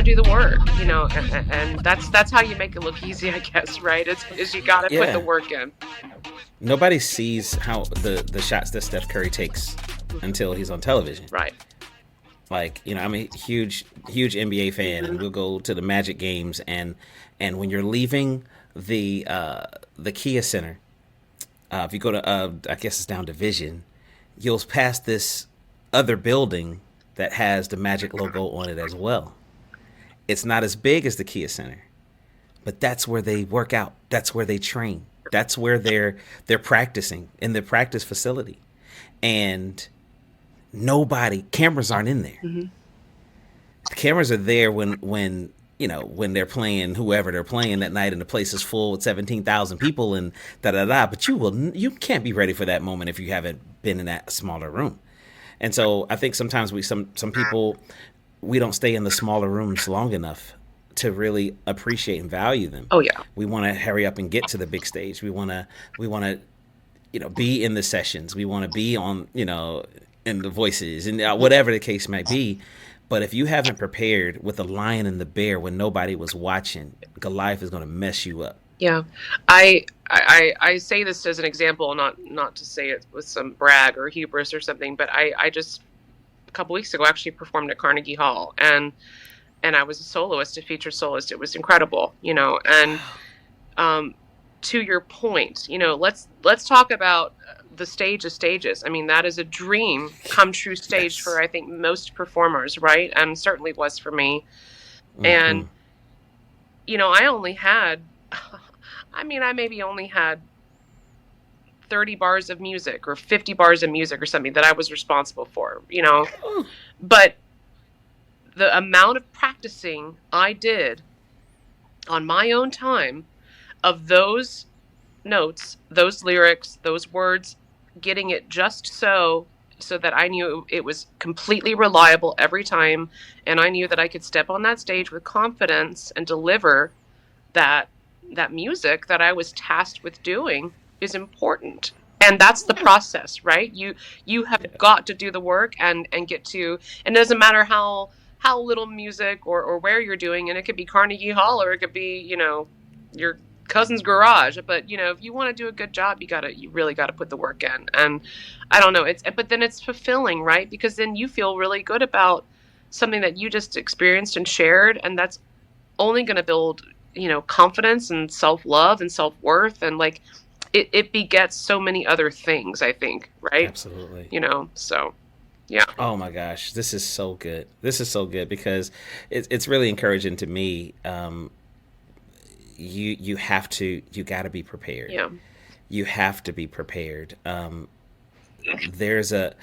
do the work, and that's how you make it look easy, I guess, right? Is you got to put the work in. Nobody sees how the shots that Steph Curry takes until he's on television. Right. Like, I'm a huge NBA fan, and we'll go to the Magic games, and when you're leaving the Kia Center, if you go to I guess it's down Division, you'll pass this other building that has the Magic logo on it as well. It's not as big as the Kia Center, but that's where they work out. That's where they train. That's where they're practicing in the practice facility, and cameras aren't in there. Mm-hmm. The cameras are there when they're playing whoever they're playing that night and the place is full with 17,000 people and da-da-da. But you can't be ready for that moment if you haven't been in that smaller room. And so I think sometimes some people, we don't stay in the smaller rooms long enough to really appreciate and value them. Oh yeah. We want to hurry up and get to the big stage. We want to be in the sessions. We want to be on, in the voices and whatever the case might be. But if you haven't prepared with the lion and the bear when nobody was watching, Goliath is going to mess you up. Yeah. I say this as an example, not to say it with some brag or hubris or something, but I just a couple weeks ago actually performed at Carnegie Hall, and I was a soloist, a featured soloist. It was incredible, and to your point, let's talk about the stage of stages. I mean, that is a dream come true stage for, I think, most performers, right? And certainly was for me. Mm-hmm. And, I only had, I maybe only had 30 bars of music or 50 bars of music or something that I was responsible for, But the amount of practicing I did on my own time of those notes, those lyrics, those words, getting it just so that I knew it was completely reliable every time, and I knew that I could step on that stage with confidence and deliver that music that I was tasked with doing is important. And that's the process, right? You have got to do the work and get to, and it doesn't matter how little music or where you're doing, and it could be Carnegie Hall or it could be, your cousin's garage, but if you want to do a good job, you really got to put the work in. And I don't know, but then it's fulfilling, right? Because then you feel really good about something that you just experienced and shared, and that's only going to build confidence and self-love and self-worth, and like it begets so many other things, I think, right? Absolutely. So yeah. Oh my gosh, this is so good. This is so good because it's really encouraging to me. You got to be prepared. Yeah. You have to be prepared. There's a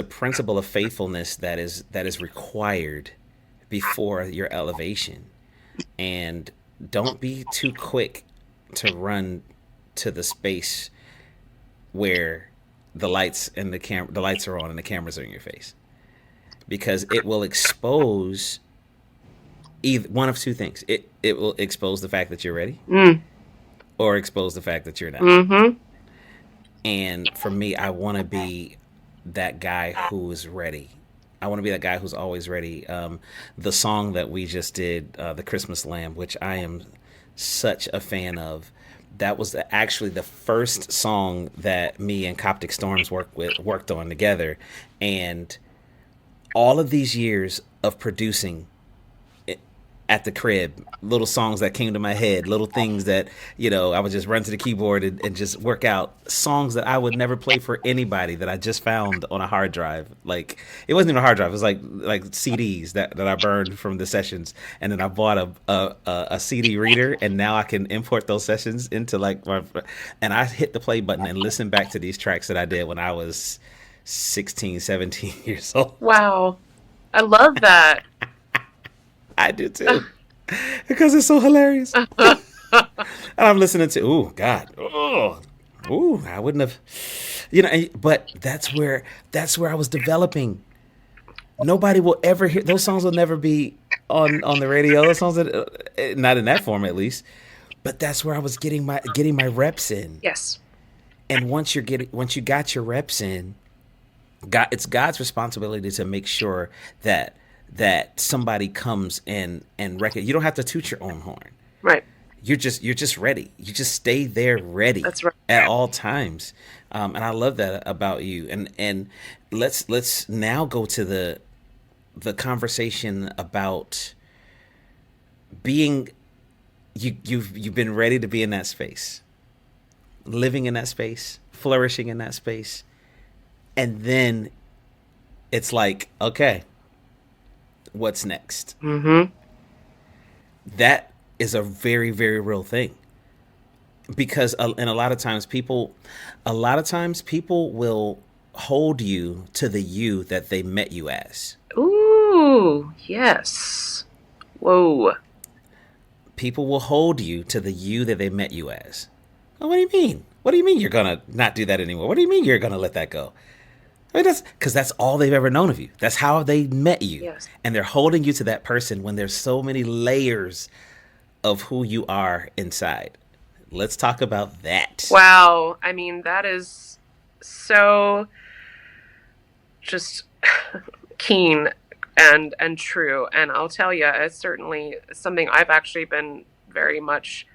principle of faithfulness that is required before your elevation, and don't be too quick to run to the space where the lights and the lights are on and the cameras are in your face, because it will expose either one of two things. It will expose the fact that you're ready, or expose the fact that you're not. Mm-hmm. And for me, I want to be that guy who is ready. I want to be that guy who's always ready. The song that we just did, The Christmas Lamb, which I am such a fan of, that was actually the first song that me and Coptic Storms worked on together. And all of these years of producing at the crib, little songs that came to my head, little things that, I would just run to the keyboard and just work out songs that I would never play for anybody, that I just found on a hard drive. Like, it wasn't even a hard drive. It was like CDs that I burned from the sessions. And then I bought a CD reader, and now I can import those sessions into and I hit the play button and listen back to these tracks that I did when I was 16, 17 years old. Wow. I love that. I do too, because it's so hilarious. And I'm listening to, I wouldn't have, but that's where I was developing. Nobody will ever hear those songs. Will never be on the radio. Those songs not in that form, at least. But that's where I was getting my reps in. Yes. And once you got your reps in, it's God's responsibility to make sure that that somebody comes and you don't have to toot your own horn. Right. You're just ready. You just stay there ready That's right. at all times, and I love that about you. And let's now go to the conversation about being you've been ready to be in that space, living in that space, flourishing in that space, and then it's like, okay, what's next? Mm-hmm. That is a very, very real thing, because and a lot of times people will hold you to the you that they met you as. Ooh, yes. Whoa. People will hold you to the you that they met you as. Oh, what do you mean? What do you mean you're gonna not do that anymore? What do you mean you're gonna let that go? I mean, that's because that's all they've ever known of you. That's how they met you. Yes. And they're holding you to that person when there's so many layers of who you are inside. Let's talk about that. Wow. I mean, that is so just keen and true. And I'll tell you, it's certainly something I've actually been very much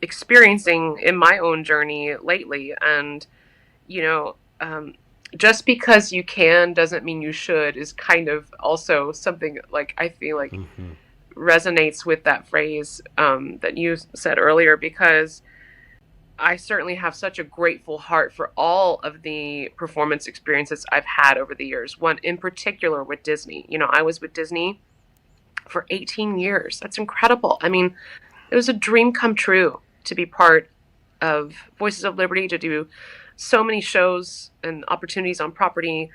experiencing in my own journey lately. And, you know, just because you can doesn't mean you should is kind of also something like I feel like resonates with that phrase that you said earlier, because I certainly have such a grateful heart for all of the performance experiences I've had over the years. One in particular with Disney. You know, I was with Disney for 18 years. That's incredible. I mean, it was a dream come true to be part of Voices of Liberty, to do so many shows and opportunities on property,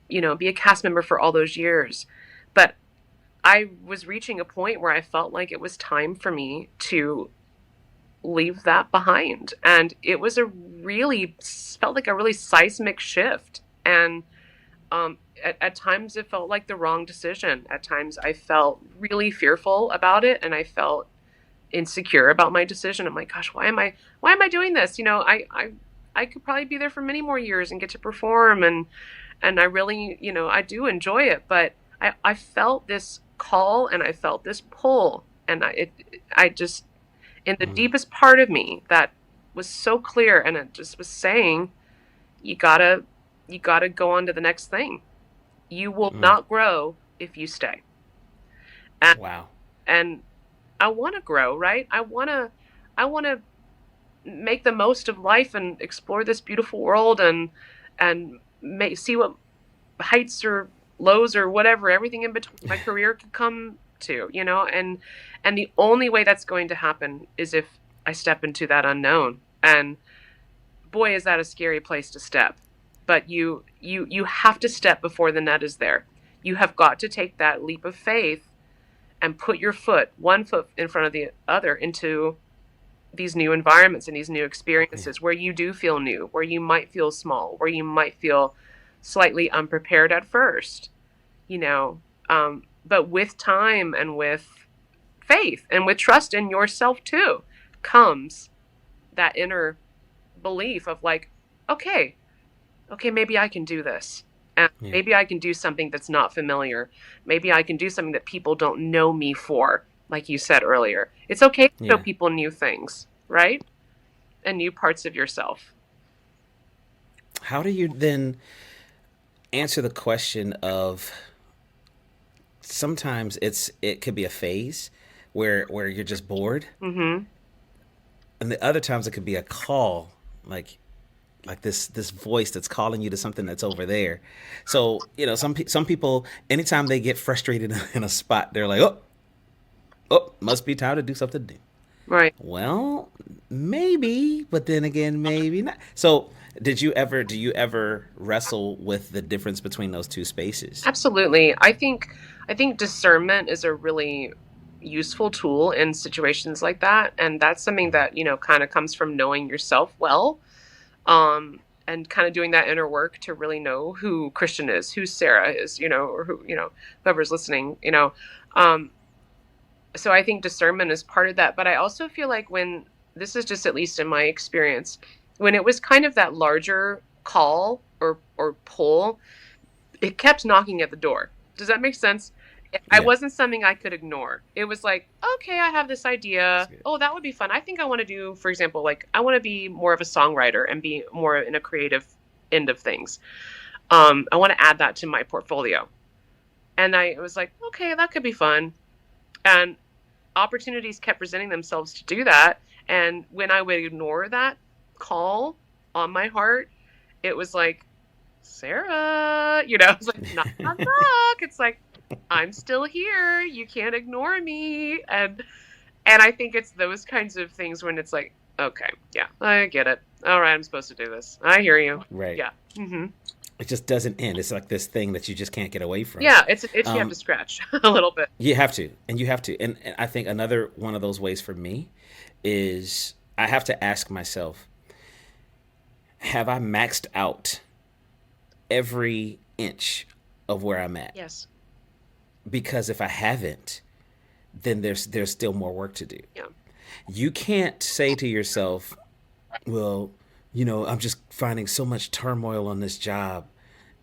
you know, be a cast member for all those years. But I was reaching a point where I felt like it was time for me to leave that behind. And it was felt like a really seismic shift. And at times it felt like the wrong decision. At times I felt really fearful about it, and I felt insecure about my decision. I'm like, gosh, why am I doing this? You know, I could probably be there for many more years and get to perform, and I really, you know, I do enjoy it, but I felt this call and I felt this pull, and I just, in the deepest part of me, that was so clear, and it just was saying, you gotta go on to the next thing. You will not grow if you stay. And, Wow. And I want to grow, right? I want to make the most of life and explore this beautiful world, and see what heights or lows or whatever, everything in between my career could come to, you know, and the only way that's going to happen is if I step into that unknown. And boy, is that a scary place to step. But you have to step before the net is there. You have got to take that leap of faith and put one foot in front of the other into these new environments and these new experiences where you do feel new, where you might feel small, where you might feel slightly unprepared at first, you know, but with time and with faith and with trust in yourself too, comes that inner belief of like, okay, maybe I can do this. And maybe I can do something that's not familiar. Maybe I can do something that people don't know me for, like you said earlier. It's okay to show people new things, right? And new parts of yourself. How do you then answer the question of, sometimes it could be a phase where you're just bored, and the other times it could be a call, like this voice that's calling you to something that's over there. So, you know, some people, anytime they get frustrated in a spot, they're like, oh, must be time to do something new. Right. Well, maybe, but then again, maybe not. So do you ever wrestle with the difference between those two spaces? Absolutely. I think discernment is a really useful tool in situations like that. And that's something that, you know, kind of comes from knowing yourself well, and kind of doing that inner work to really know who Khristian is, who Sarah is, you know, or who, you know, whoever's listening, you know. So I think discernment is part of that. But I also feel like when, this is just at least in my experience, when it was kind of that larger call or pull, it kept knocking at the door. Does that make sense? I Yeah, wasn't something I could ignore. It was like, okay, I have this that's idea. good. Oh, that would be fun. I think I want to do, for example, like I want to be more of a songwriter and be more in a creative end of things. I want to add that to my portfolio. And I was like, okay, that could be fun. And opportunities kept presenting themselves to do that. And when I would ignore that call on my heart, it was like, Sarah, it's like, knock, knock, knock. It's like, I'm still here. You can't ignore me. And I think it's those kinds of things when it's like, okay, yeah, I get it. All right, I'm supposed to do this. I hear you. Right. Yeah. Mm-hmm. It just doesn't end. It's like this thing that you just can't get away from. Yeah, it's an itch you have to Um, scratch a little bit. you have to, and you have to. And I think another one of those ways for me is I have to ask myself, have I maxed out every inch of where I'm at? Yes. Because if I haven't, then there's still more work to do. Yeah. You can't say to yourself, well, I'm just finding so much turmoil on this job,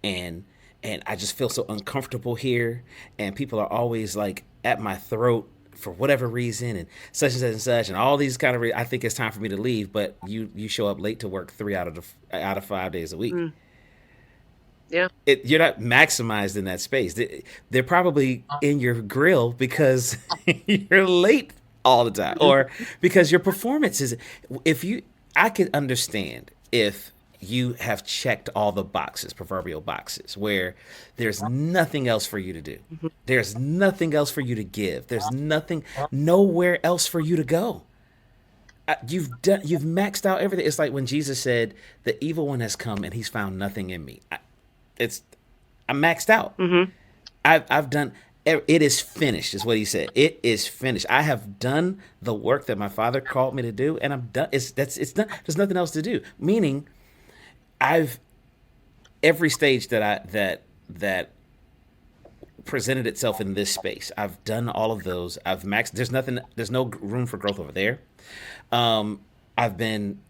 and I just feel so uncomfortable here, and people are always like at my throat for whatever reason, and such, and all these kind of. I think it's time for me to leave, but you show up late to work 3 out of 5 days a week. Mm, yeah. You're not maximized in that space. They're probably in your grill because you're late all the time, or because your performance is. If you, I could understand if you have checked all the boxes, proverbial boxes, where there's nothing else for you to do. Mhm. There's nothing else for you to give. There's nothing, nowhere else for you to go. You've maxed out everything. It's like when Jesus said, "The evil one has come and he's found nothing in me." It's I'm maxed out. Mhm. I've done. It is finished, is what he said. It is finished. I have done the work that my Father called me to do, and I'm done. It's not. There's nothing else to do. Meaning, I've every stage that presented itself in this space. I've done all of those. I've maxed. There's nothing. There's no room for growth over there. I've been,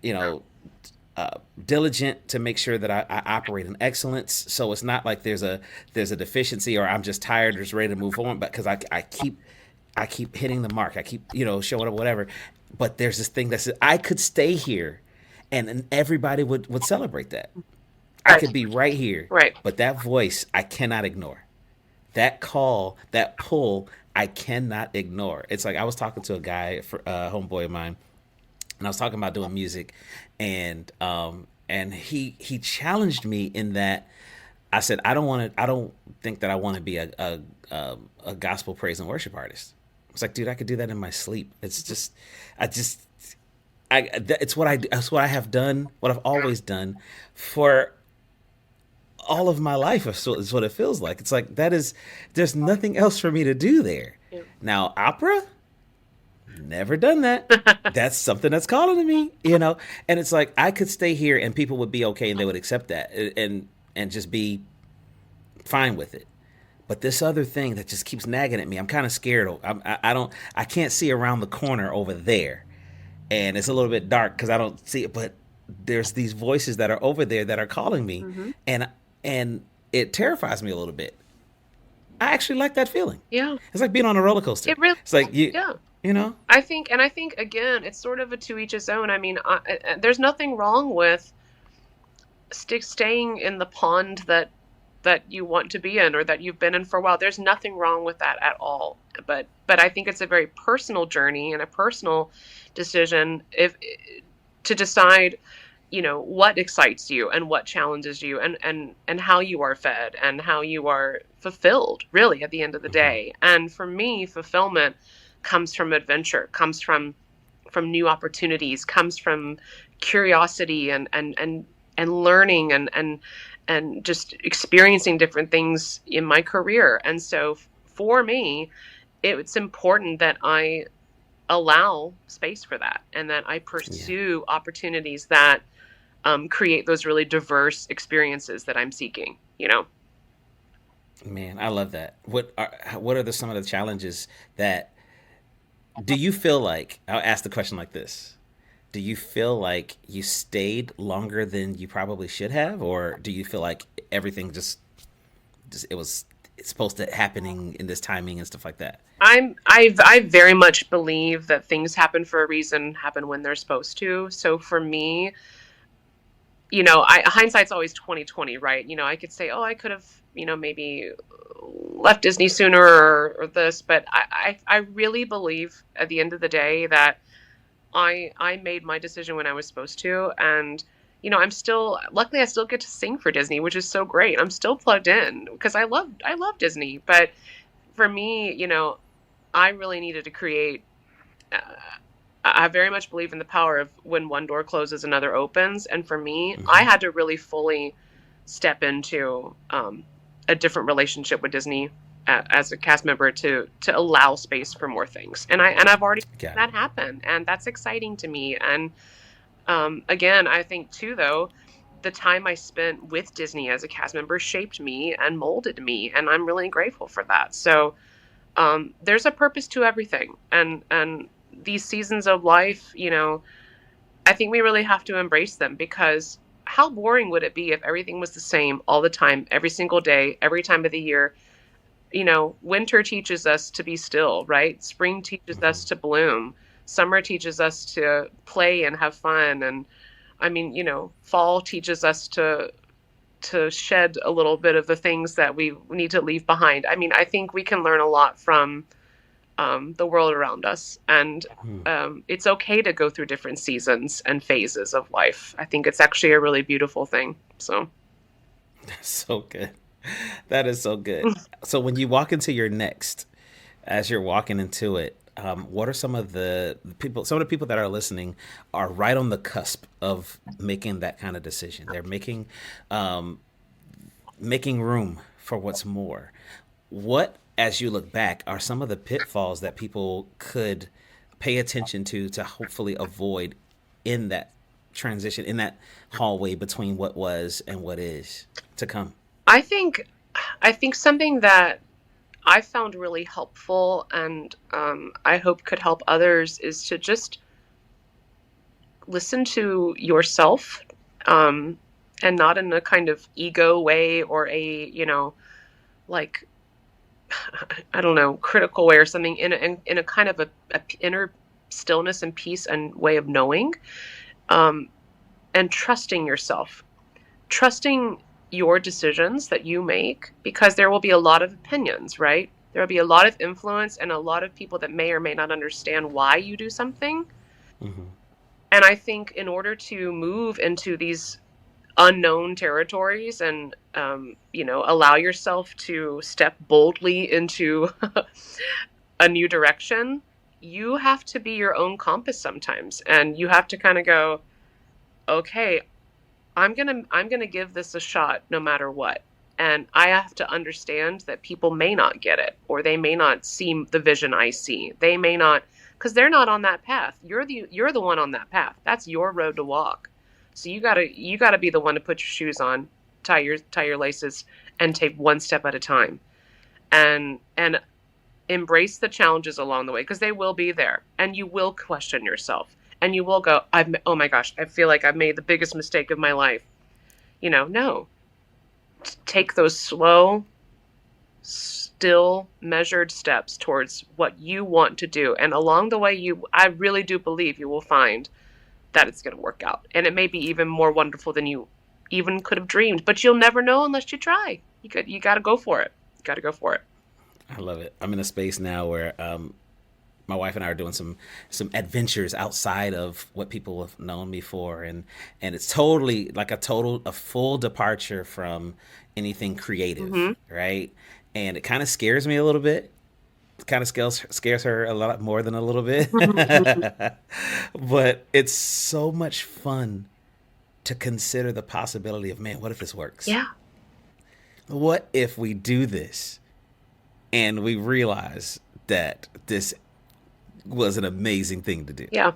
diligent to make sure that I operate in excellence. So it's not like there's a deficiency or I'm just tired or just ready to move on. But because I keep hitting the mark. I keep showing up, whatever. But there's this thing that says I could stay here, and everybody would celebrate that. I Right. could be right here, Right. but that voice I cannot ignore. That call, that pull, I cannot ignore. It's like I was talking to a guy, for a homeboy of mine, and I was talking about doing music, and he challenged me in that I said I don't think that I want to be a gospel praise and worship artist. It's like, dude, I could do that in my sleep. It's just I just it's what it's what I have done, what I've always done for all of my life. Is what it feels like. It's like there's nothing else for me to do there. Yeah. Now opera, never done that. That's something that's calling to me. And it's like I could stay here and people would be okay and they would accept that and just be fine with it. But this other thing that just keeps nagging at me, I'm kind of scared. I can't see around the corner over there, and it's a little bit dark because I don't see it. But there's these voices that are over there that are calling me, Mhm. and it terrifies me a little bit. I actually like that feeling. Yeah. It's like being on a roller coaster. It really. It's like Yeah. you know. I think again, it's sort of a to each his own. I mean, there's nothing wrong with staying in the pond that you want to be in or that you've been in for a while. There's nothing wrong with that at all. But I think it's a very personal journey and a personal decision if to decide, what excites you and what challenges you and how you are fed and how you are fulfilled really at the end of the Hmm. day. And for me, fulfillment comes from adventure, comes from new opportunities, comes from curiosity and learning and just experiencing different things in my career. And so for me, it's important that I allow space for that and that I Yeah. pursue opportunities that create those really diverse experiences that I'm seeking. Man, I love that. What are some of the challenges that do you feel like? I'll ask the question like this: do you feel like you stayed longer than you probably should have, or do you feel like everything just it was it's supposed to happening in this timing and stuff like that. I very much believe that things happen for a reason, happen when they're supposed to. So for me, hindsight's always 2020, right? I could say, oh, I could have, maybe left Disney sooner or this, but I really believe at the end of the day that I made my decision when I was supposed to, and luckily I still get to sing for Disney, which is so great. I'm still plugged in because I love Disney, but for me, I really needed to create. Uh, I very much believe in the power of when one door closes, another opens. And for me, I Mm-hmm. had to really fully step into a different relationship with Disney as a cast member to allow space for more things. And I've already seen Got it. that happen, and that's exciting to me. And again, I think too, though, the time I spent with Disney as a cast member shaped me and molded me, and I'm really grateful for that. So there's a purpose to everything, and these seasons of life, I think we really have to embrace them, because how boring would it be if everything was the same all the time, every single day, every time of the year? Winter teaches us to be still, right? Spring teaches Mm-hmm. us to bloom. Summer teaches us to play and have fun. And I mean, fall teaches us to shed a little bit of the things that we need to leave behind. I mean, I think we can learn a lot from the world around us, and Hmm. it's okay to go through different seasons and phases of life. I think it's actually a really beautiful thing. So, So good. That is so good. So when you walk into your next, as you're walking into it, what are some of the people that are listening are right on the cusp of making that kind of decision. They're making room for what's more. What, as you look back, are some of the pitfalls that people could pay attention to hopefully avoid in that transition, in that hallway between what was and what is to come? I think I think something that I found really helpful, and I hope could help others, is to just listen to yourself, um, and not in a kind of ego way, or like, I don't know, critical way or something, in a kind of a inner stillness and peace and way of knowing, um, and trusting yourself, trusting your decisions that you make, because there will be a lot of opinions, right? There will be a lot of influence and a lot of people that may or may not understand why you do something. Hmm. And I think in order to move into these unknown territories, and allow yourself to step boldly into a new direction, you have to be your own compass sometimes, and you have to kind of go, okay, I'm gonna give this a shot no matter what. And I have to understand that people may not get it, or they may not see the vision I see. They may not, because they're not on that path. You're the one on that path. That's your road to walk. So you gotta be the one to put your shoes on, tie your laces, and take one step at a time, and embrace the challenges along the way, because they will be there, and you will question yourself, and you will go, oh my gosh, I feel like I've made the biggest mistake of my life. No, take those slow, still, measured steps towards what you want to do, and along the way, I really do believe you will find that it's going to work out, and it may be even more wonderful than you even could have dreamed. But you'll never know unless you try. You got to go for it. You got to go for it. I love it. I'm in a space now where my wife and I are doing some adventures outside of what people have known me for, and it's totally like a full departure from anything creative, Hmm. right? And it kind of scares me a little bit. It kind of scares her a lot more than a little bit, but it's so much fun to consider the possibility of, man, what if this works? Yeah. What if we do this and we realize that this was an amazing thing to do? Yeah.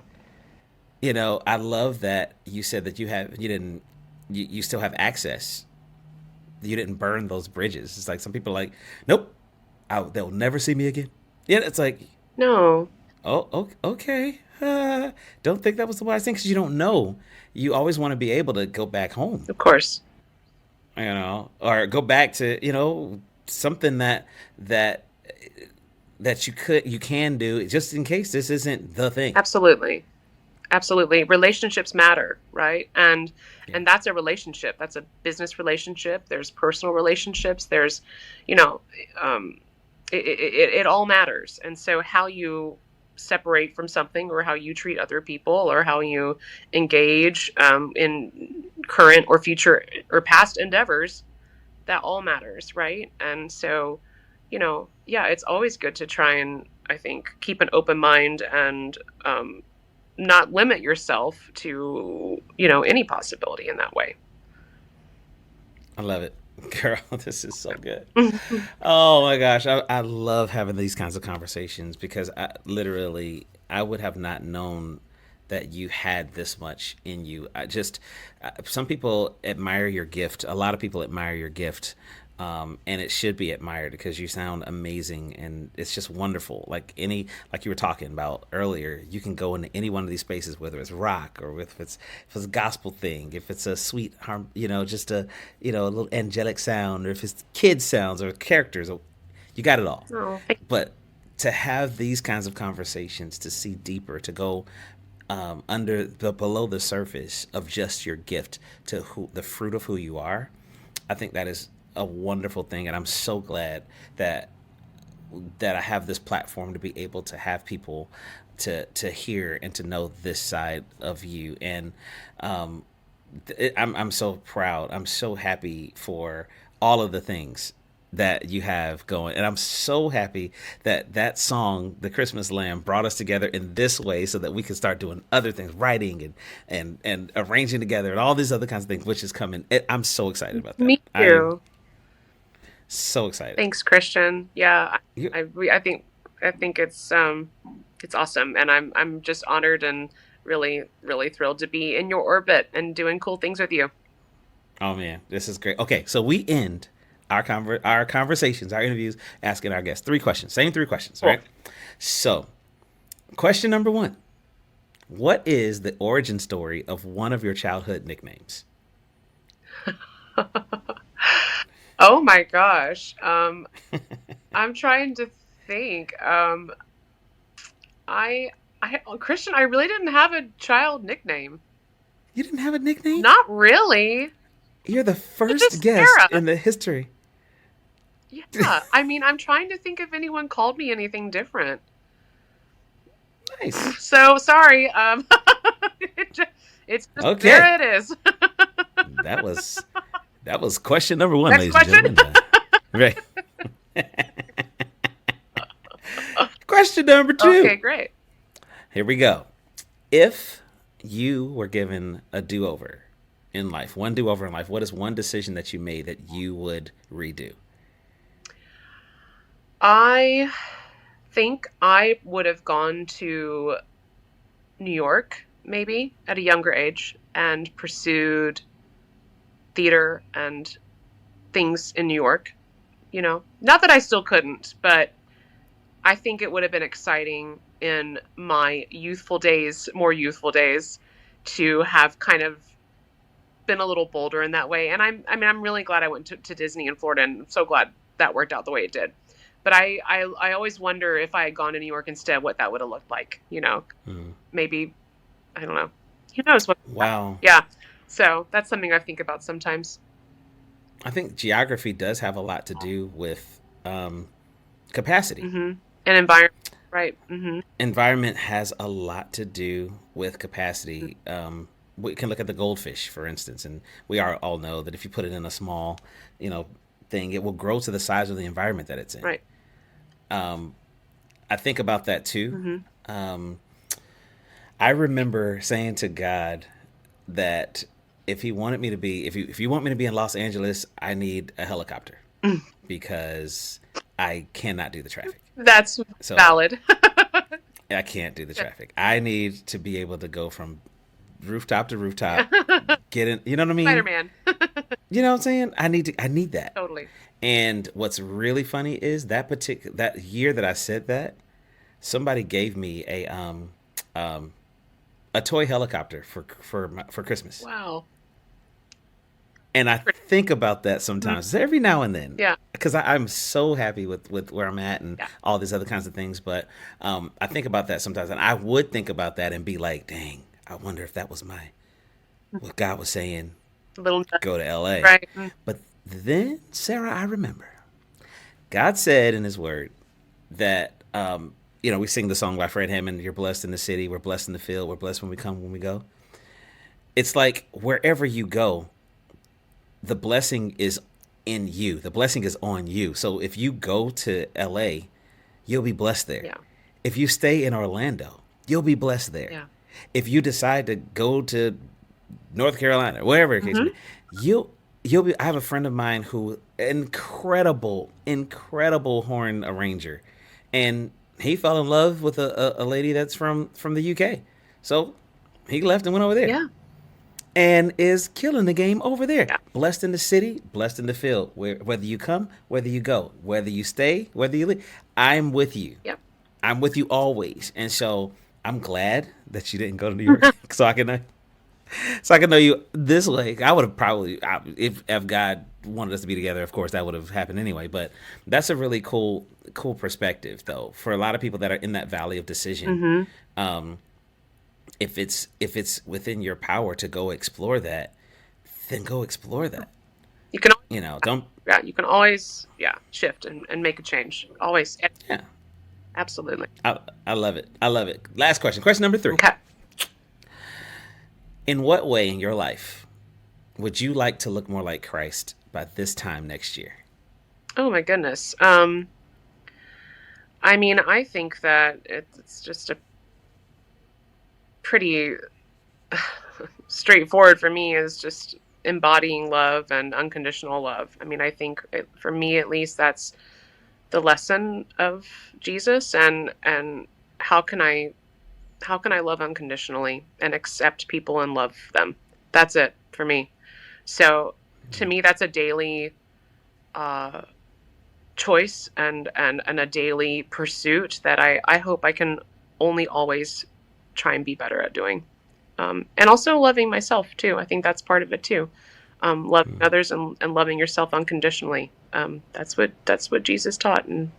I love that you said that you still have access. You didn't burn those bridges. It's like some people are like, nope, they'll never see me again. Yeah, it's like, No. oh, okay. Don't think that was the wise thing, because you don't know. You always want to be able to go back home, Of course. or go back to something that that you can do just in case this isn't the thing. Absolutely. Absolutely. Relationships matter, right? Yeah. And that's a relationship. That's a business relationship. There's personal relationships. There's, you know, um, it all matters. And so how you separate from something, or how you treat other people, or how you engage in current or future or past endeavors, that all matters, right? And so, yeah, it's always good to try and, I think, keep an open mind and not limit yourself to, any possibility in that way. I love it. Girl, this is so good. Oh my gosh, I love having these kinds of conversations because I would have not known that you had this much in you. Some people admire your gift. A lot of people admire your gift, and it should be admired because you sound amazing and it's just wonderful. Like you were talking about earlier, you can go into any one of these spaces, whether it's rock or if it's a gospel thing, if it's a sweet harm, just a little angelic sound, or if it's kids sounds or characters, you got it all. Oh, But to have these kinds of conversations, to see deeper, to go below the surface of just your gift to the fruit of who you are, I think that is a wonderful thing, and I'm so glad that I have this platform to be able to have people to hear and to know this side of you. And I'm so proud. I'm so happy for all of the things that you have going, and I'm so happy that song, "The Christmas Lamb," brought us together in this way, so that we can start doing other things, writing and arranging together, and all these other kinds of things, which is coming. I'm so excited about that. me too. So excited. Thanks, Khristian. Yeah, You, I think it's awesome, and I'm just honored and really really thrilled to be in your orbit and doing cool things with you. oh man, this is great. Okay, so we end our conversations, our interviews, asking our guests 3 questions. Same 3 questions, Cool. right? So, question number 1: what is the origin story of one of your childhood nicknames? Oh my gosh. I'm trying to think. Khristian, I really didn't have a child nickname. You didn't have a nickname? Not really. You're the It's first just guest Sarah. in the history. Yeah. I mean, I'm trying to think if anyone called me anything different. Nice. So sorry. It's just, Okay. there it is. That was question number 1, Next ladies question. and gentlemen. Right. Question number 2. Okay, great. Here we go. If you were given a do-over in life, one do-over in life, what is one decision that you made that you would redo? I think I would have gone to New York, maybe at a younger age, and pursued theater and things in New York. Not that I still couldn't, but I think it would have been exciting in my more youthful days, to have kind of been a little bolder in that way. And I'm really glad I went to Disney in Florida, and I'm so glad that worked out the way it did. But I always wonder, if I had gone to New York instead, what that would have looked like. Maybe, I don't know. Who knows what? Wow. Yeah. So that's something I think about sometimes. I think geography does have a lot to do with capacity. Mm-hmm. And environment, right? Mm-hmm. Environment has a lot to do with capacity. We can look at the goldfish, for instance, and we all know that if you put it in a small, thing, it will grow to the size of the environment that it's in. Right. I think about that too. Mm-hmm. I remember saying to God that if He wanted me to be, if you want me to be in Los Angeles, I need a helicopter because I cannot do the traffic. That's So valid. I can't do the traffic. I need to be able to go from rooftop to rooftop, get in. You know what I mean? Spider-Man. You know what I'm saying? I need that. Totally. And what's really funny is that year that I said that, somebody gave me a toy helicopter for Christmas. Wow. And I think about that sometimes, every now and then. Yeah. Because I'm so happy with where I'm at and all these other kinds of things. But I think about that sometimes. And I would think about that and be like, dang, I wonder if that was what God was saying, go to L.A. Right. But then, Sarah, I remember God said in his word that, we sing the song by Fred Hammond, you're blessed in the city, we're blessed in the field, we're blessed when we come, when we go. It's like wherever you go, the blessing is in you. The blessing is on you. So if you go to LA, you'll be blessed there. Yeah. If you stay in Orlando, you'll be blessed there. Yeah. If you decide to go to North Carolina, wherever it case may be, you'll be. I have a friend of mine who incredible horn arranger, and he fell in love with a lady that's from the UK. So he left and went over there. Yeah. And is killing the game over there. Yeah. Blessed in the city, blessed in the field. Whether you come, whether you go, whether you stay, whether you leave, I'm with you. Yep. I'm with you always. And so I'm glad that you didn't go to New York, so I can know you this way. I would have probably, if God wanted us to be together, of course, that would have happened anyway. But that's a really cool perspective, though, for a lot of people that are in that valley of decision. If it's within your power to go explore that, then go explore that. You can, don't. Yeah, you can always, shift and make a change. Always. Yeah. Absolutely. I love it. I love it. Last question. Question number 3. Okay. In what way in your life would you like to look more like Christ by this time next year? Oh my goodness. I think that it's just a pretty straightforward for me, is just embodying love and unconditional love. I think for me, at least, that's the lesson of Jesus, and how can I love unconditionally and accept people and love them? That's it for me. So to me, that's a daily choice and a daily pursuit that I hope I can only always try and be better at doing. And also loving myself too. I think that's part of it too. Loving others and loving yourself unconditionally. That's what Jesus taught. And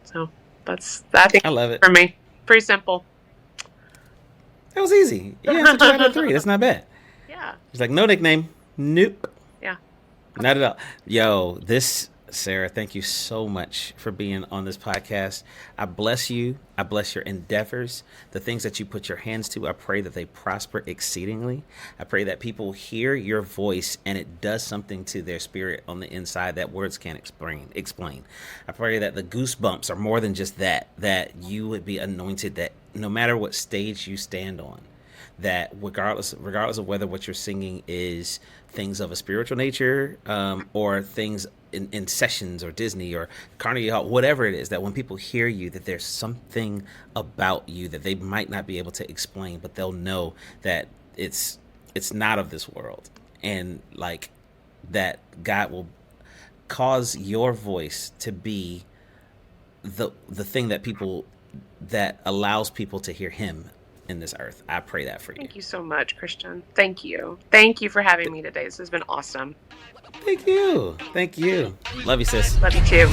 so I think I love it. For me, pretty simple. That was easy. You answered 2 out of 3. That's not bad. Yeah. It's like, no nickname. Nope. Yeah. Not at all. Yo, Sarah, thank you so much for being on this podcast. I bless you. I bless your endeavors. The things that you put your hands to, I pray that they prosper exceedingly. I pray that people hear your voice and it does something to their spirit on the inside that words can't explain. I pray that the goosebumps are more than just that you would be anointed, that no matter what stage you stand on, that regardless of whether what you're singing is things of a spiritual nature, or things in sessions or Disney or Carnegie Hall, whatever it is, that when people hear you, that there's something about you that they might not be able to explain, but they'll know that it's not of this world, and like that God will cause your voice to be the thing that allows people to hear him in this earth. I pray that for you. Thank you so much, Khristian. Thank you. Thank you for having me today. This has been awesome. Thank you. Love you, sis. Love you too.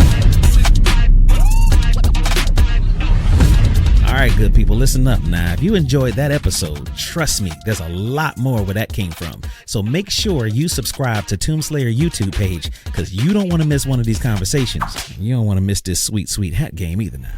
All right, good people, listen up now. If you enjoyed that episode, trust me, there's a lot more where that came from. So make sure you subscribe to Tombslayer YouTube page, because you don't want to miss one of these conversations. You don't want to miss this sweet, sweet hat game either now.